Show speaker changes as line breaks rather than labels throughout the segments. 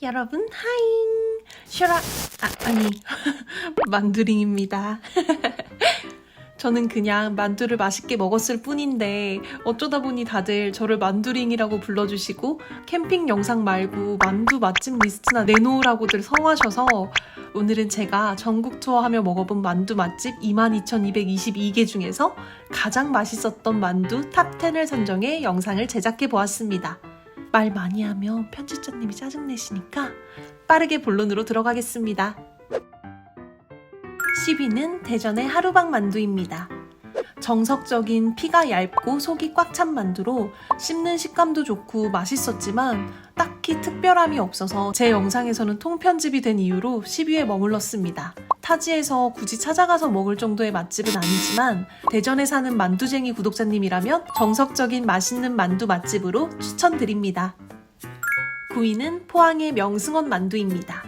여러분 하잉 아니 만두링입니다. 저는 그냥 만두를 맛있게 먹었을 뿐인데 어쩌다 보니 다들 저를 만두링이라고 불러주시고 캠핑 영상 말고 만두 맛집 리스트나 내놓으라고들 성하셔서 오늘은 제가 전국 투어하며 먹어본 만두 맛집 22,222개 중에서 가장 맛있었던 만두 탑10을 선정해 영상을 제작해 보았습니다. 말 많이 하면 편집자님이 짜증내시니까 빠르게 본론으로 들어가겠습니다. 10위는 대전의 하루방 만두입니다. 정석적인 피가 얇고 속이 꽉 찬 만두로 씹는 식감도 좋고 맛있었지만 딱히 특별함이 없어서 제 영상에서는 통편집이 된 이유로 10위에 머물렀습니다. 타지에서 굳이 찾아가서 먹을 정도의 맛집은 아니지만 대전에 사는 만두쟁이 구독자님이라면 정석적인 맛있는 만두 맛집으로 추천드립니다. 9위는 포항의 명승원 만두입니다.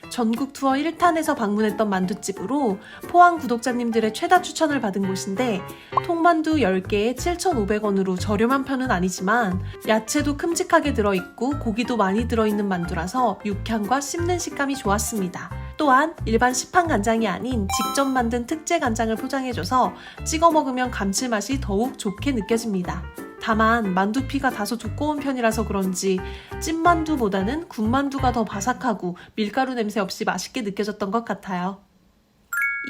전국 투어 1탄에서 방문했던 만두집으로 포항 구독자님들의 최다 추천을 받은 곳인데 통만두 10개에 7,500원으로 저렴한 편은 아니지만 야채도 큼직하게 들어있고 고기도 많이 들어있는 만두라서 육향과 씹는 식감이 좋았습니다. 또한 일반 시판 간장이 아닌 직접 만든 특제 간장을 포장해줘서 찍어 먹으면 감칠맛이 더욱 좋게 느껴집니다. 다만 만두피가 다소 두꺼운 편이라서 그런지 찐만두보다는 군만두가 더 바삭하고 밀가루 냄새 없이 맛있게 느껴졌던 것 같아요.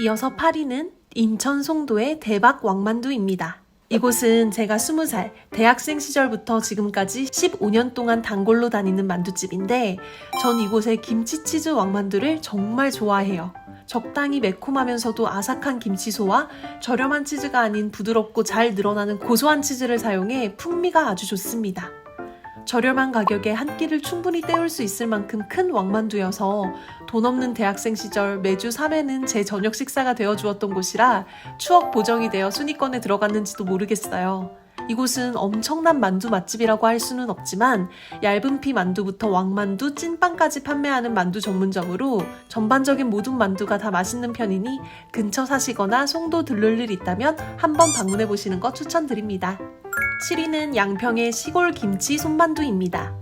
이어서 8위는 인천 송도의 대박 왕만두입니다. 이곳은 제가 20살 대학생 시절부터 지금까지 15년 동안 단골로 다니는 만두집인데 전 이곳의 김치치즈 왕만두를 정말 좋아해요. 적당히 매콤하면서도 아삭한 김치소와 저렴한 치즈가 아닌 부드럽고 잘 늘어나는 고소한 치즈를 사용해 풍미가 아주 좋습니다. 저렴한 가격에 한 끼를 충분히 때울 수 있을 만큼 큰 왕만두여서 돈 없는 대학생 시절 매주 3회는 제 저녁 식사가 되어주었던 곳이라 추억 보정이 되어 순위권에 들어갔는지도 모르겠어요. 이곳은 엄청난 만두 맛집이라고 할 수는 없지만 얇은 피 만두부터 왕만두, 찐빵까지 판매하는 만두 전문점으로 전반적인 모든 만두가 다 맛있는 편이니 근처 사시거나 송도 들를 일 있다면 한번 방문해보시는 거 추천드립니다. 7위는 양평의 시골 김치 손만두입니다.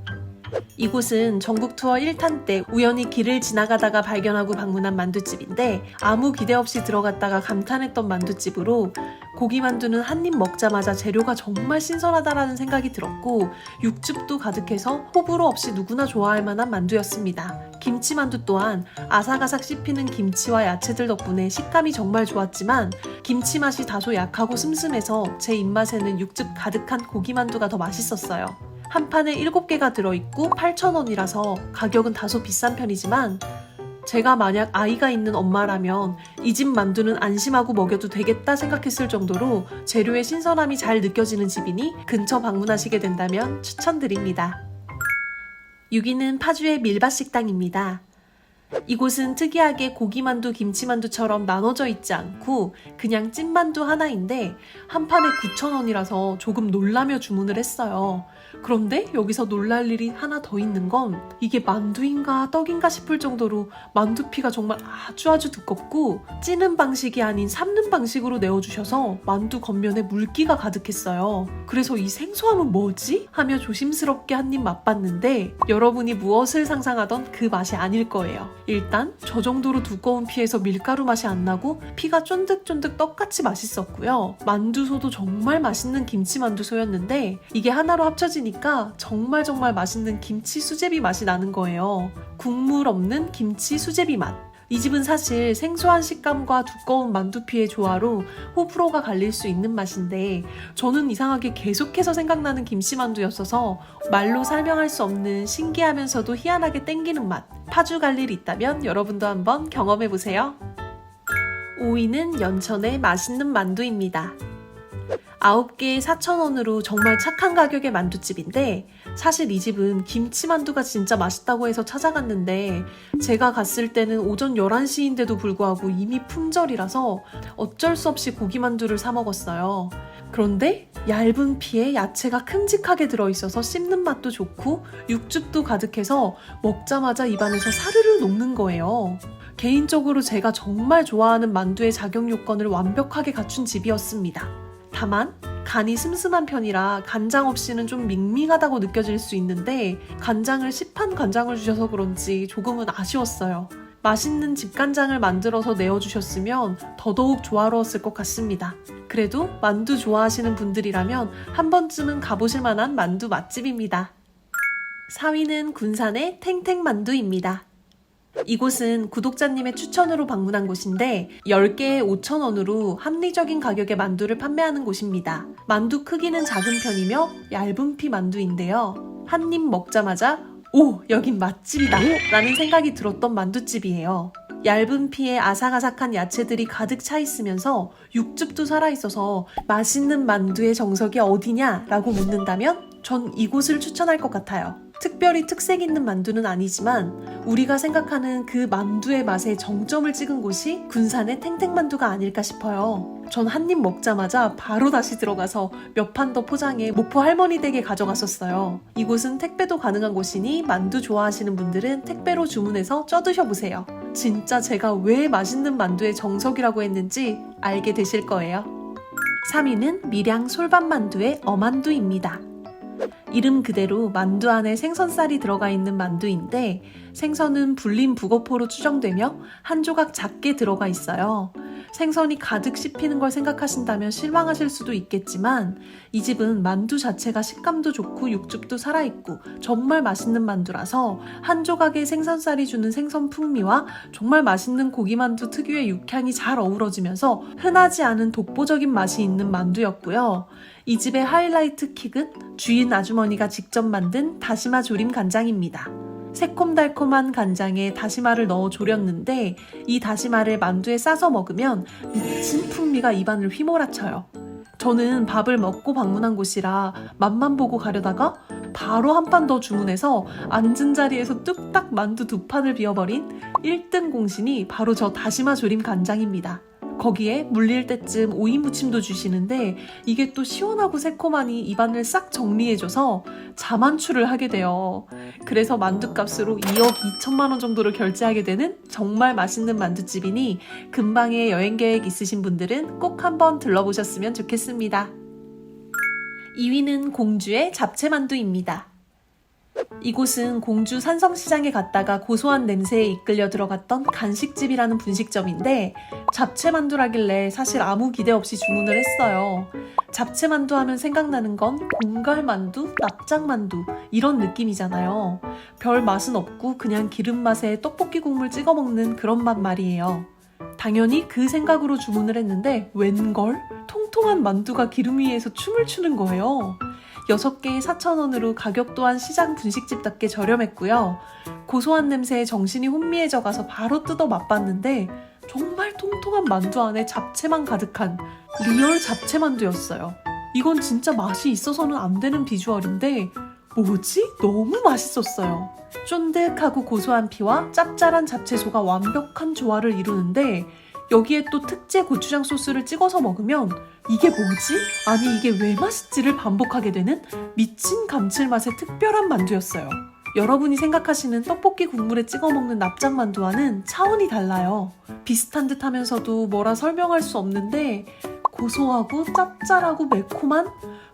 이곳은 전국 투어 1탄 때 우연히 길을 지나가다가 발견하고 방문한 만두집인데 아무 기대 없이 들어갔다가 감탄했던 만두집으로 고기만두는 한 입 먹자마자 재료가 정말 신선하다라는 생각이 들었고 육즙도 가득해서 호불호 없이 누구나 좋아할 만한 만두였습니다. 김치만두 또한 아삭아삭 씹히는 김치와 야채들 덕분에 식감이 정말 좋았지만 김치 맛이 다소 약하고 슴슴해서 제 입맛에는 육즙 가득한 고기만두가 더 맛있었어요. 한 판에 7개가 들어있고 8,000원이라서 가격은 다소 비싼 편이지만 제가 만약 아이가 있는 엄마라면 이 집 만두는 안심하고 먹여도 되겠다 생각했을 정도로 재료의 신선함이 잘 느껴지는 집이니 근처 방문하시게 된다면 추천드립니다. 6위는 파주의 밀밭식당입니다. 이곳은 특이하게 고기만두, 김치만두처럼 나눠져 있지 않고 그냥 찐만두 하나인데 한 판에 9,000원이라서 조금 놀라며 주문을 했어요. 그런데 여기서 놀랄 일이 하나 더 있는 건 이게 만두인가 떡인가 싶을 정도로 만두피가 정말 아주 두껍고 찌는 방식이 아닌 삶는 방식으로 내어주셔서 만두 겉면에 물기가 가득했어요. 그래서 이 생소함은 뭐지? 하며 조심스럽게 한 입 맛봤는데 여러분이 무엇을 상상하던 그 맛이 아닐 거예요. 일단 저 정도로 두꺼운 피에서 밀가루 맛이 안 나고 피가 쫀득쫀득 떡같이 맛있었고요. 만두소도 정말 맛있는 김치만두소였는데 이게 하나로 합쳐지니까 정말 맛있는 김치 수제비 맛이 나는 거예요. 국물 없는 김치 수제비 맛. 이 집은 사실 생소한 식감과 두꺼운 만두피의 조화로 호불호가 갈릴 수 있는 맛인데 저는 이상하게 계속해서 생각나는 김치만두였어서 말로 설명할 수 없는 신기하면서도 희한하게 땡기는 맛. 파주 갈 일 있다면 여러분도 한번 경험해보세요. 5위는 연천의 맛있는 만두입니다. 9개에 4,000원으로 정말 착한 가격의 만두집인데 사실 이 집은 김치만두가 진짜 맛있다고 해서 찾아갔는데 제가 갔을 때는 오전 11시인데도 불구하고 이미 품절이라서 어쩔 수 없이 고기만두를 사 먹었어요. 그런데 얇은 피에 야채가 큼직하게 들어있어서 씹는 맛도 좋고 육즙도 가득해서 먹자마자 입안에서 사르르 녹는 거예요. 개인적으로 제가 정말 좋아하는 만두의 자격 요건을 완벽하게 갖춘 집이었습니다. 다만 간이 슴슴한 편이라 간장 없이는 좀 밍밍하다고 느껴질 수 있는데 간장을 시판 간장을 주셔서 그런지 조금은 아쉬웠어요. 맛있는 집간장을 만들어서 내어주셨으면 더더욱 조화로웠을 것 같습니다. 그래도 만두 좋아하시는 분들이라면 한 번쯤은 가보실 만한 만두 맛집입니다. 4위는 군산의 탱탱만두입니다. 이곳은 구독자님의 추천으로 방문한 곳인데 10개에 5,000원으로 합리적인 가격의 만두를 판매하는 곳입니다. 만두 크기는 작은 편이며 얇은 피 만두인데요. 한 입 먹자마자 오! 여긴 맛집이다! 라는 생각이 들었던 만두집이에요. 얇은 피에 아삭아삭한 야채들이 가득 차 있으면서 육즙도 살아있어서 맛있는 만두의 정석이 어디냐? 라고 묻는다면 전 이곳을 추천할 것 같아요. 특별히 특색 있는 만두는 아니지만 우리가 생각하는 그 만두의 맛에 정점을 찍은 곳이 군산의 탱탱만두가 아닐까 싶어요. 전 한 입 먹자마자 바로 다시 들어가서 몇 판 더 포장해 목포 할머니 댁에 가져갔었어요. 이곳은 택배도 가능한 곳이니 만두 좋아하시는 분들은 택배로 주문해서 쪄드셔보세요. 진짜 제가 왜 맛있는 만두의 정석이라고 했는지 알게 되실 거예요. 3위는 밀양 솔밥만두의 어만두입니다. 이름 그대로 만두 안에 생선살이 들어가 있는 만두인데 생선은 불린 북어포로 추정되며 한 조각 작게 들어가 있어요. 생선이 가득 씹히는 걸 생각하신다면 실망하실 수도 있겠지만 이 집은 만두 자체가 식감도 좋고 육즙도 살아있고 정말 맛있는 만두라서 한 조각의 생선살이 주는 생선 풍미와 정말 맛있는 고기만두 특유의 육향이 잘 어우러지면서 흔하지 않은 독보적인 맛이 있는 만두였고요. 이 집의 하이라이트 킥은 주인 아주머니가 직접 만든 다시마 조림 간장입니다. 새콤달콤한 간장에 다시마를 넣어 졸였는데 이 다시마를 만두에 싸서 먹으면 미친 풍미가 입안을 휘몰아쳐요. 저는 밥을 먹고 방문한 곳이라 맛만 보고 가려다가 바로 한 판 더 주문해서 앉은 자리에서 뚝딱 만두 2판을 비워버린 1등 공신이 바로 저 다시마 조림 간장입니다. 거기에 물릴 때쯤 오이 무침도 주시는데 이게 또 시원하고 새콤하니 입안을 싹 정리해줘서 자만추를 하게 돼요. 그래서 만두값으로 2억 2천만 원 정도를 결제하게 되는 정말 맛있는 만두집이니 근방에 여행 계획 있으신 분들은 꼭 한번 들러보셨으면 좋겠습니다. 2위는 공주의 잡채만두입니다. 이곳은 공주 산성시장에 갔다가 고소한 냄새에 이끌려 들어갔던 간식집이라는 분식점인데 잡채만두라길래 사실 아무 기대 없이 주문을 했어요. 잡채만두 하면 생각나는 건 공갈만두, 납작만두 이런 느낌이잖아요. 별 맛은 없고 그냥 기름맛에 떡볶이 국물 찍어 먹는 그런 맛 말이에요. 당연히 그 생각으로 주문을 했는데 웬걸? 통통한 만두가 기름 위에서 춤을 추는 거예요. 6개에 4,000원으로 가격 또한 시장 분식집답게 저렴했고요. 고소한 냄새에 정신이 혼미해져 가서 바로 뜯어 맛봤는데 정말 통통한 만두 안에 잡채만 가득한 리얼 잡채만두였어요. 이건 진짜 맛이 있어서는 안 되는 비주얼인데 뭐지? 너무 맛있었어요. 쫀득하고 고소한 피와 짭짤한 잡채소가 완벽한 조화를 이루는데 여기에 또 특제 고추장 소스를 찍어서 먹으면 이게 뭐지? 아니 이게 왜 맛있지를 반복하게 되는 미친 감칠맛의 특별한 만두였어요. 여러분이 생각하시는 떡볶이 국물에 찍어 먹는 납작만두와는 차원이 달라요. 비슷한 듯 하면서도 뭐라 설명할 수 없는데 고소하고 짭짤하고 매콤한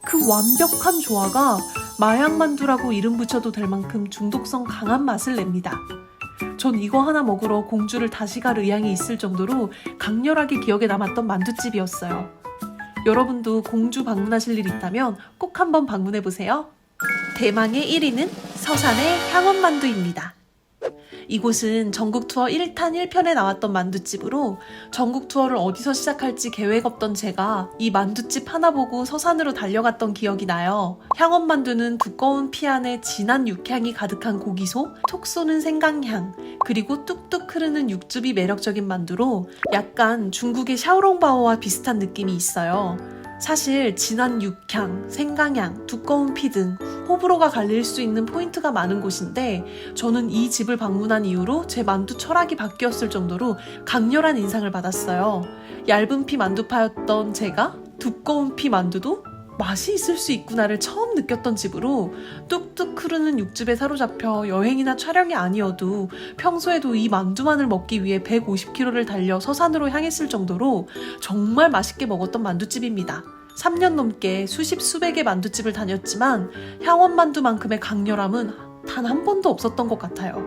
그 완벽한 조화가 마약만두라고 이름 붙여도 될 만큼 중독성 강한 맛을 냅니다. 전 이거 하나 먹으러 공주를 다시 갈 의향이 있을 정도로 강렬하게 기억에 남았던 만두집이었어요. 여러분도 공주 방문하실 일 있다면 꼭 한번 방문해보세요. 대망의 1위는 서산의 향원만두입니다. 이곳은 전국 투어 1탄 1편에 나왔던 만두집으로 전국 투어를 어디서 시작할지 계획 없던 제가 이 만두집 하나 보고 서산으로 달려갔던 기억이 나요. 향원만두는 두꺼운 피 안에 진한 육향이 가득한 고기소, 톡 쏘는 생강향, 그리고 뚝뚝 흐르는 육즙이 매력적인 만두로 약간 중국의 샤오롱바오와 비슷한 느낌이 있어요. 사실 진한 육향, 생강향, 두꺼운 피 등 호불호가 갈릴 수 있는 포인트가 많은 곳인데 저는 이 집을 방문한 이후로 제 만두 철학이 바뀌었을 정도로 강렬한 인상을 받았어요. 얇은 피 만두파였던 제가 두꺼운 피 만두도 맛이 있을 수 있구나를 처음 느꼈던 집으로 뚝뚝 흐르는 육즙에 사로잡혀 여행이나 촬영이 아니어도 평소에도 이 만두만을 먹기 위해 150km를 달려 서산으로 향했을 정도로 정말 맛있게 먹었던 만두집입니다. 3년 넘게 수십 수백의 만두집을 다녔지만 향원만두만큼의 강렬함은 단 한 번도 없었던 것 같아요.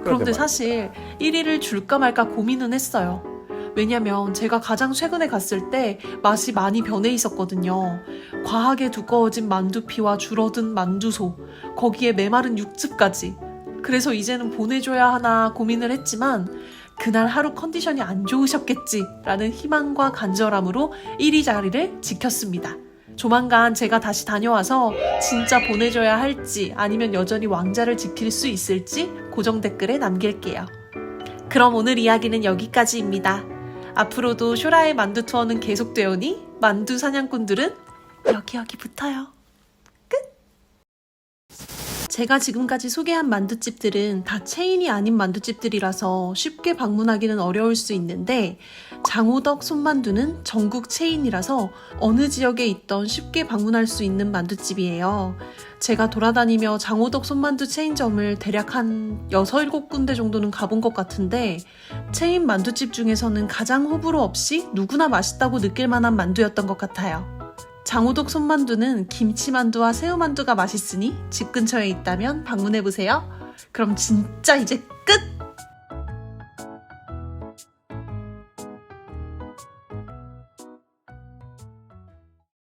그런데 사실 1위를 줄까 말까 고민은 했어요. 왜냐면 제가 가장 최근에 갔을 때 맛이 많이 변해 있었거든요. 과하게 두꺼워진 만두피와 줄어든 만두소, 거기에 메마른 육즙까지. 그래서 이제는 보내줘야 하나 고민을 했지만 그날 하루 컨디션이 안 좋으셨겠지라는 희망과 간절함으로 1위 자리를 지켰습니다. 조만간 제가 다시 다녀와서 진짜 보내줘야 할지 아니면 여전히 왕자를 지킬 수 있을지 고정 댓글에 남길게요. 그럼 오늘 이야기는 여기까지입니다. 앞으로도 쇼라의 만두 투어는 계속되오니 만두 사냥꾼들은 여기 붙어요. 끝! 제가 지금까지 소개한 만두집들은 다 체인이 아닌 만두집들이라서 쉽게 방문하기는 어려울 수 있는데 장호덕 손만두는 전국 체인이라서 어느 지역에 있던 쉽게 방문할 수 있는 만두집이에요. 제가 돌아다니며 장호덕 손만두 체인점을 대략 한 6, 7군데 정도는 가본 것 같은데 체인 만두집 중에서는 가장 호불호 없이 누구나 맛있다고 느낄 만한 만두였던 것 같아요. 장호덕 손만두는 김치만두와 새우만두가 맛있으니 집 근처에 있다면 방문해보세요. 그럼 진짜 이제 끝!